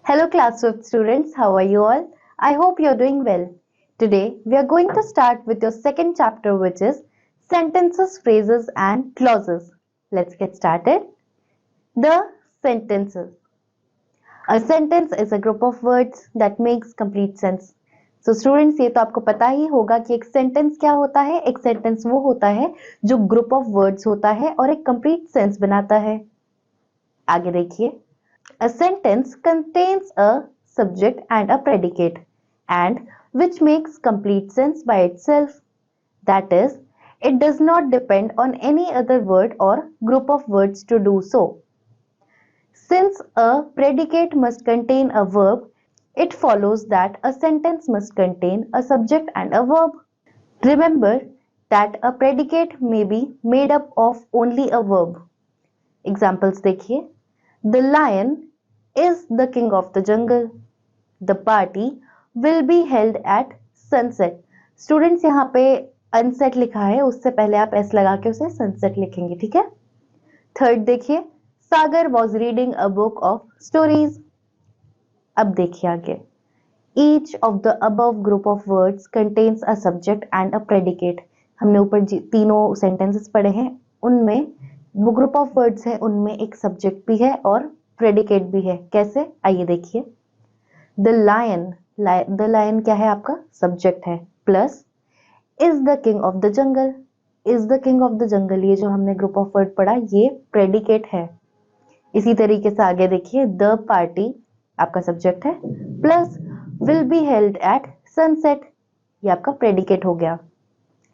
Hello class of students, how are you all? I hope you're doing well. Today we are going to start with your second chapter which is sentences, phrases and clauses. Let's get started. The sentences. A sentence is a group of words that makes complete sense. So students ये तो आपको पता ही होगा कि एक sentence क्या होता है. एक सेंटेंस वो होता है जो ग्रुप ऑफ वर्ड्स होता है और एक कंप्लीट सेंस बनाता है. आगे देखिए. A sentence contains a subject and a predicate and which makes complete sense by itself. That is, it does not depend on any other word or group of words to do so. Since a predicate must contain a verb, it follows that a sentence must contain a subject and a verb. Remember that a predicate may be made up of only a verb. Examples देखिए. The lion is the king of the jungle. The party will be held at sunset. Students यहाँ पे unset लिखा है, उससे पहले आप s लगा के उसे sunset लिखेंगे, ठीक है. थर्ड देखिए. Sagar was reading a book of stories. अब देखिए आगे. Each of the above group of words contains a subject and a predicate. हमने ऊपर तीनों sentences पढ़े हैं, उनमें वो ग्रुप ऑफ वर्ड्स है, उनमें एक सब्जेक्ट भी है और प्रेडिकेट भी है. कैसे, आइए देखिए. द लायन क्या है आपका सब्जेक्ट है, plus is the king of the jungle. Is the king of the jungle, ये जो हमने ग्रुप ऑफ वर्ड पढ़ा ये प्रेडिकेट है. इसी तरीके से आगे देखिए. द पार्टी आपका सब्जेक्ट है, plus will be held at sunset, ये आपका प्रेडिकेट हो गया.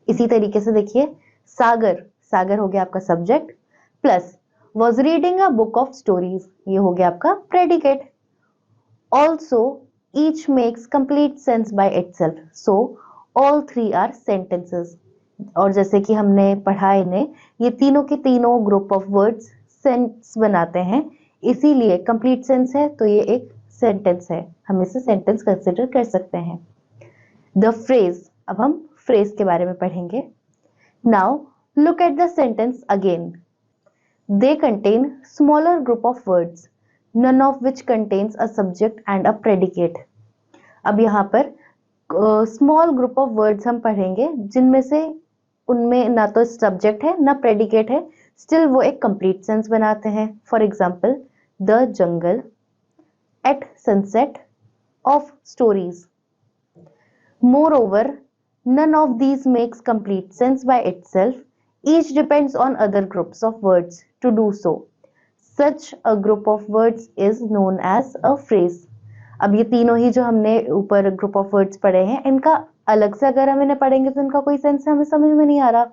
इसी तरीके से देखिए. सागर हो गया आपका subject, plus was reading a book of stories, ये हो गया आपका predicate. Also each makes complete sense by itself, so all three are sentences. और जैसे कि हमने पढ़ा इन्हें, ये तीनों के तीनों ग्रुप ऑफ वर्ड्स सेंस बनाते हैं, इसीलिए कंप्लीट सेंस है तो ये एक सेंटेंस है, हम इसे सेंटेंस कंसिडर कर सकते हैं. द फ्रेज, अब हम फ्रेज के बारे में पढ़ेंगे. Now look at the sentence again. They contain smaller group of words, none of which contains a subject and a predicate. अब यहाँ पर small group of words हम पढ़ेंगे जिनमें से उनमें ना तो subject है ना predicate है, still वो एक complete sense बनाते हैं. For example, the jungle, at sunset, of stories. Moreover, none of these makes complete sense by itself. Each depends on other groups of words to do so. Such a group of words is known as a phrase. अब ये तीनों ही जो हमने ऊपर group of words पढ़े हैं, इनका अलग से अगर हम इन्हें पढ़ेंगे तो इनका कोई सेंस हमें समझ में नहीं आ रहा,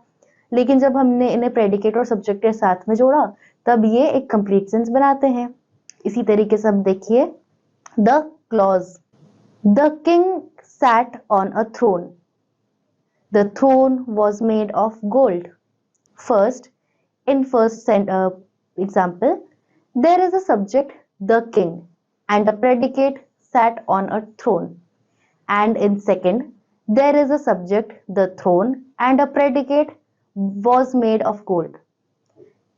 लेकिन जब हमने इन्हें प्रेडिकेट और सब्जेक्ट के साथ में जोड़ा तब ये एक कंप्लीट सेंस बनाते हैं. इसी तरीके से अब देखिए. The clause. The king sat on a throne. The throne was made of gold. First, in first example, there is a subject, the king, and a predicate, sat on a throne. And in second, there is a subject, the throne, and a predicate, was made of gold.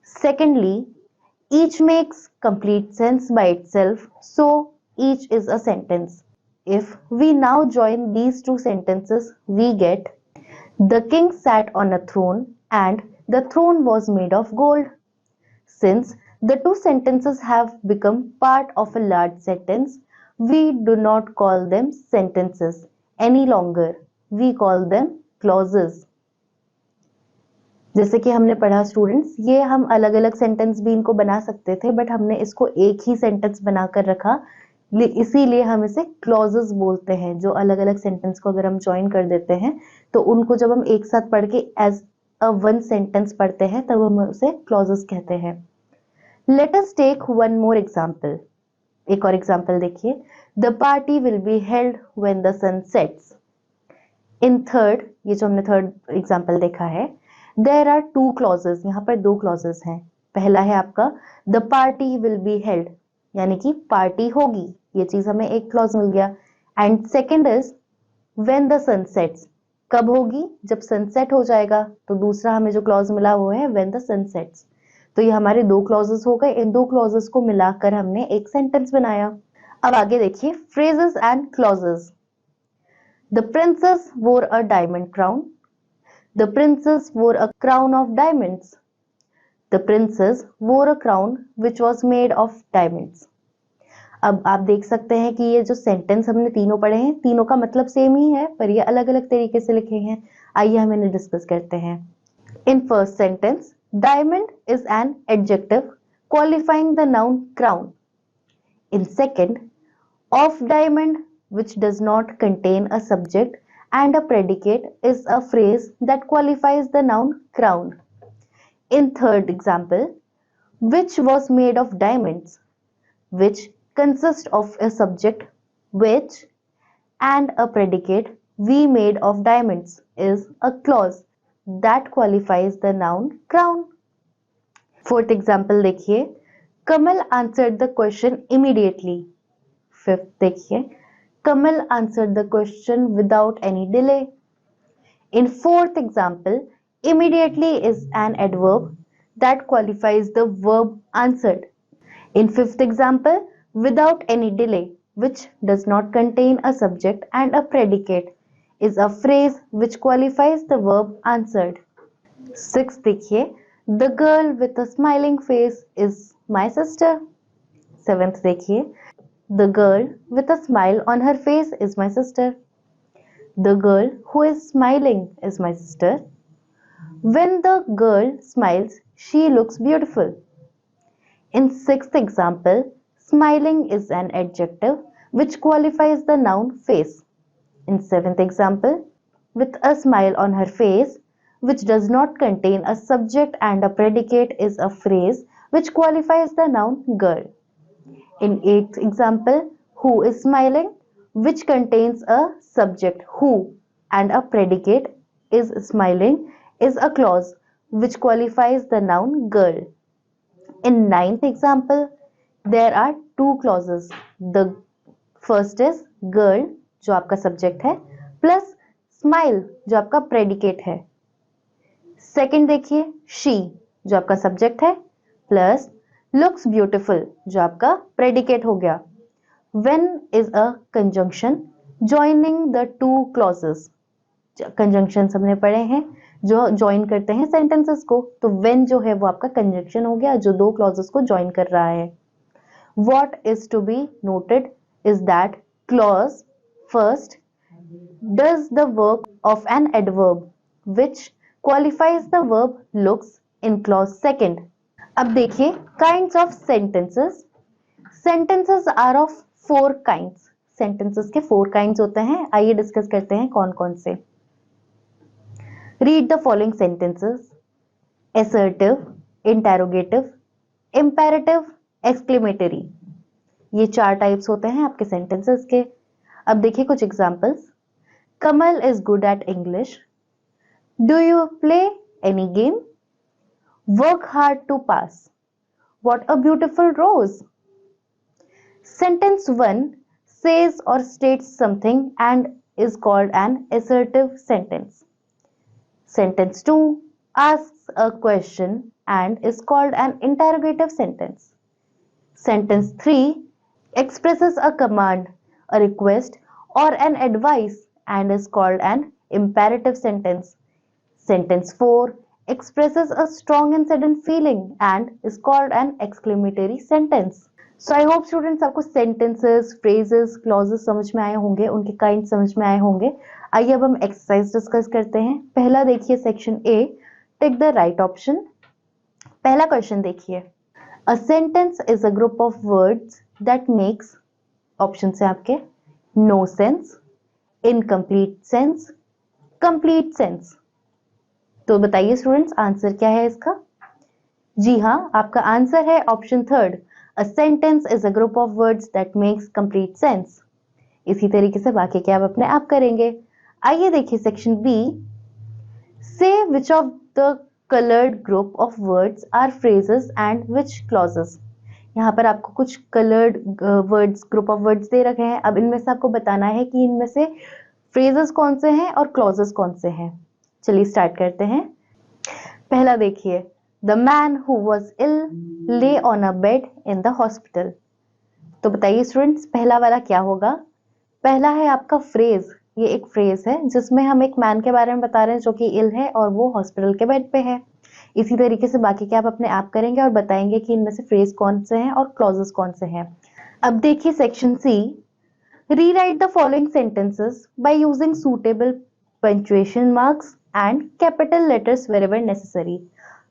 Secondly, each makes complete sense by itself, so each is a sentence. If we now join these two sentences, we get the king sat on a throne and the throne was made of gold. Since the two sentences have become part of a large sentence, we do not call them sentences any longer. We call them clauses. जैसे कि हमने पढ़ा students, ये हम अलग अलग sentence भी इनको बना सकते थे, बट हमने इसको एक ही सेंटेंस बनाकर रखा, इसीलिए हम इसे क्लॉजेस बोलते हैं. जो अलग अलग सेंटेंस को अगर हम ज्वाइन कर देते हैं तो उनको जब हम एक साथ पढ़ के एज अ वन सेंटेंस पढ़ते हैं तब हम उसे क्लॉजेस कहते हैं. Let us take one more example. एक और एग्जांपल देखिए. The party will be held when the sun sets. In third, ये जो हमने थर्ड एग्जांपल देखा है, देयर आर टू क्लॉजेस. यहाँ पर दो क्लॉजेस हैं. पहला है आपका the party will be held, यानी कि पार्टी होगी, ये चीज हमें एक क्लॉज मिल गया. And second is when the sun sets. कब होगी, जब सनसेट हो जाएगा. तो दूसरा हमें जो क्लॉज मिला वो है व्हेन द सन सेट्स. तो ये हमारे दो क्लॉजेस हो गए. इन दो क्लॉजेस को मिलाकर हमने एक सेंटेंस बनाया. अब आगे देखिए phrases and clauses. The princess wore a diamond crown. The princess wore a crown of diamonds. The princess wore a crown which was made of diamonds. अब आप देख सकते हैं कि ये जो सेंटेंस हमने तीनों पढ़े हैं, तीनों का मतलब सेम ही है, पर ये अलग अलग तरीके से लिखे हैं. आइए हम इन्हें डिस्कस करते हैं. In first sentence, diamond is an adjective qualifying the noun crown. In second, of diamond, which does not contain a subject and a predicate, is a phrase that qualifies the noun crown. In third example, which was made of diamonds, which consists of a subject, which, and a predicate, we made of diamonds, is a clause that qualifies the noun crown. Fourth example देखिए, Kamal answered the question immediately. Fifth देखिए, Kamal answered the question without any delay. In fourth example, immediately is an adverb that qualifies the verb answered. In fifth example, without any delay, which does not contain a subject and a predicate, is a phrase which qualifies the verb answered. Sixth देखिए, the girl with a smiling face is my sister. Seventh देखिए, the girl with a smile on her face is my sister. The girl who is smiling is my sister. When the girl smiles, she looks beautiful. In sixth example, smiling is an adjective which qualifies the noun face. In seventh example, with a smile on her face, which does not contain a subject and a predicate, is a phrase which qualifies the noun girl. In eighth example, who is smiling, which contains a subject who and a predicate is smiling, is a clause which qualifies the noun girl. In ninth example, there are two clauses. The first is girl, जो आपका subject है, plus smile, जो आपका predicate है. Second देखिए, she, जो आपका subject है, प्लस लुक्स ब्यूटिफुल, जो आपका प्रेडिकेट हो गया. When is a conjunction joining the two clauses. Conjunction हमने पढ़े हैं जो ज्वाइन करते हैं सेंटेंसेस को, तो when जो है वो आपका कंजंक्शन हो गया जो दो क्लॉजेस को ज्वाइन कर रहा है. What is to be noted is that clause first does the work of an adverb which qualifies the verb looks in clause second. अब देखिए kinds of sentences. Sentences are of four kinds. Sentences के four kinds होते हैं. आइए discuss करते हैं कौन कौन से. Read the following sentences: assertive, interrogative, imperative, exclamatory. ये चार टाइप्स होते हैं आपके सेंटेंसेस के. अब देखिए कुछ examples. Kamal is good at English. Do you play any game? Work hard to pass. What a beautiful rose. Sentence 1 says or states something and is called an assertive sentence. Sentence 2 asks a question and is called an interrogative sentence. Sentence 3 expresses a command, a request, or an advice and is called an imperative sentence. Sentence 4 expresses a strong and sudden feeling and is called an exclamatory sentence. So I hope students आपको sentences, phrases, clauses समझ में आए होंगे, उनके kind समझ में आए होंगे. आइए अब हम exercise डिस्कस करते हैं. पहला देखिए section A, take the right option. पहला क्वेश्चन देखिए. A sentence is a group of words that makes option से आपके no sense, incomplete sense, complete sense. तो बताइए स्टूडेंट्स आंसर क्या है इसका. जी हाँ, आपका आंसर है option third. A sentence is a group of words that makes complete sense. इसी तरीके से बाकी के आप अपने आप करेंगे. आइए देखिए section B. Say which of the colored group of words are phrases and which clauses. यहाँ पर आपको कुछ colored words, group of words दे रखे हैं. अब इनमें से आपको बताना है कि इनमें से phrases कौन से हैं और clauses कौन से हैं. चलिए स्टार्ट करते हैं. पहला देखिए. The man who was ill lay on a bed in the hospital. तो बताइए स्टूडेंट्स, पहला वाला क्या होगा? पहला है आपका फ्रेज। ये एक फ्रेज है जिसमें हम एक मैन के बारे में बता रहे हैं जो कि इल है और वो हॉस्पिटल के बेड पे है। इसी तरीके से बाकी के आप अपने आप करेंगे और बताएंगे कि इनमें से फ्रेज कौन से हैं और क्लॉजेस कौन से हैं। अब देखिए section C, rewrite the following sentences by using suitable punctuation marks and capital letters wherever necessary.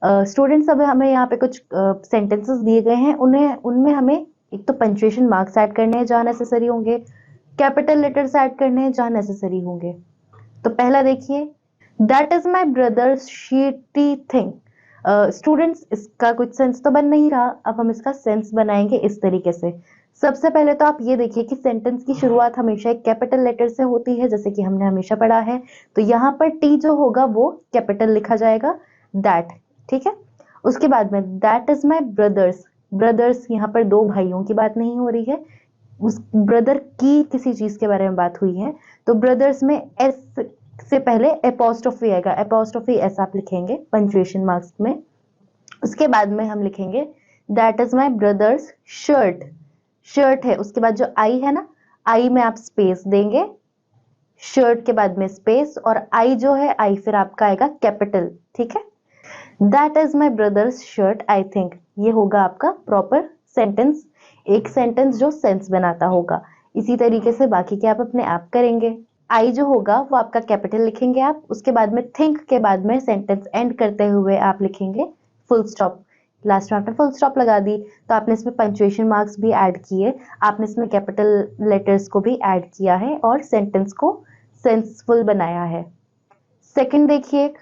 Students, अब हमें यहाँ पे कुछ सेंटेंसेस दिए गए हैं, उन्हें उनमें हमें एक तो पंक्चुएशन मार्क्स ऐड करने हैं जहाँ नेसेसरी होंगे, कैपिटल लेटर्स ऐड करने हैं जहाँ नेसेसरी होंगे। तो पहला देखिए, that is my brother's shitty thing. Students, इसका कुछ सेंस तो बन नहीं रहा, अब हम इसका सेंस बनाएंगे इस तरीके से। सबसे पहले तो आप ये देखिए कि सेंटेंस की शुरुआत हमेशा एक कैपिटल लेटर से होती है, जैसे कि हमने हमेशा पढ़ा है। तो यहाँ पर टी जो होगा वो कैपिटल लिखा जाएगा, दैट, ठीक है। उसके बाद में that is my brothers. Brothers, यहाँ पर दो भाइयों की बात नहीं हो रही है, उस ब्रदर की किसी चीज के बारे में बात हुई है। तो ब्रदर्स में एस से पहले एपोस्ट्रोफी आएगा, एपोस्ट्रोफी एस आप लिखेंगे पंक्चुएशन मार्क्स में। उसके बाद में हम लिखेंगे that is my brothers shirt. Shirt है, उसके बाद जो आई है ना, आई में आप स्पेस देंगे, शर्ट के बाद में स्पेस, और आई जो है, आई फिर आपका आएगा कैपिटल, ठीक है। That is my brothers shirt I think, ये होगा आपका प्रॉपर सेंटेंस, एक सेंटेंस जो सेंस बनाता होगा। इसी तरीके से बाकी के आप अपने आप करेंगे। आई जो होगा वो आपका कैपिटल लिखेंगे आप, उसके बाद में थिंक के बाद में सेंटेंस एंड करते हुए आप लिखेंगे फुल स्टॉप। लास्ट में आपने फुल स्टॉप लगा दी, तो आपने इसमें पंक्चुएशन मार्क्स भी ऐड किए, आपने इसमें कैपिटल लेटर्स को भी ऐड किया है और सेंटेंस को सेंसफुल बनाया है। सेकंड देखिए,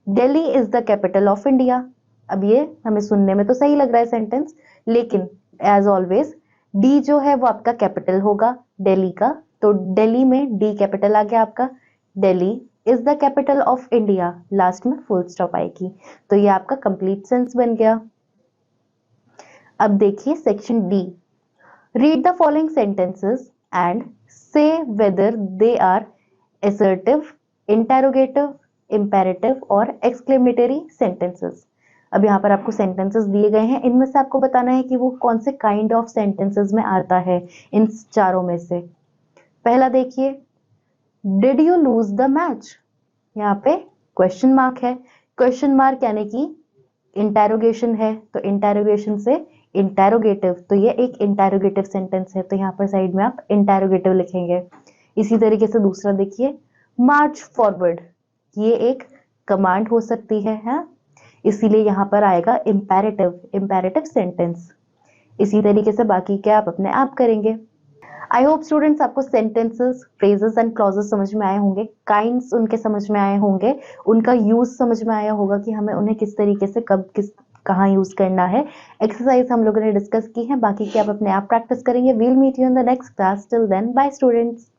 Delhi is the capital of India. अब ये हमें सुनने में तो सही लग रहा है सेंटेंस, लेकिन एज ऑलवेज डी जो है वो आपका कैपिटल होगा दिल्ली का, तो दिल्ली में डी कैपिटल आ गया आपका। Delhi is the capital of India, last में फुल स्टॉप आएगी, तो ये आपका कंप्लीट सेंस बन गया। अब देखिए section D, read the following sentences and say whether they are assertive, interrogative, imperative और exclamatory sentences। अब यहाँ पर आपको सेंटेंसेस दिए गए हैं, इनमें से आपको बताना है कि वो कौन से काइंड ऑफ सेंटेंसेस में आता है इन चारों में से। पहला देखिए, did you lose the match. यहाँ पे क्वेश्चन मार्क है, क्वेश्चन मार्क यानी कि इंटेरोगेशन है, तो इंटेरोगेशन से इंटेरोगेटिव, तो ये एक इंटेरोगेटिव सेंटेंस है, तो यहाँ पर साइड में आप इंटेरोगेटिव लिखेंगे। इसी तरीके से दूसरा देखिए, मार्च फॉरवर्ड, ये एक कमांड हो सकती है, हाँ? इसीलिए यहाँ पर आएगा इंपेरेटिव, इंपेरेटिव सेंटेंस। इसी तरीके से बाकी क्या आप अपने आप करेंगे। आई होप स्टूडेंट्स आपको सेंटेंसेस, फ्रेजेस एंड क्लॉजेस समझ में आए होंगे, काइंड्स उनके समझ में आए होंगे, उनका यूज समझ में आया होगा कि हमें उन्हें किस तरीके से कब किस कहाँ यूज करना है। एक्सरसाइज हम लोगों ने डिस्कस की है, बाकी की आप अपने आप प्रैक्टिस करेंगे। We'll meet you in the next class, till then bye students.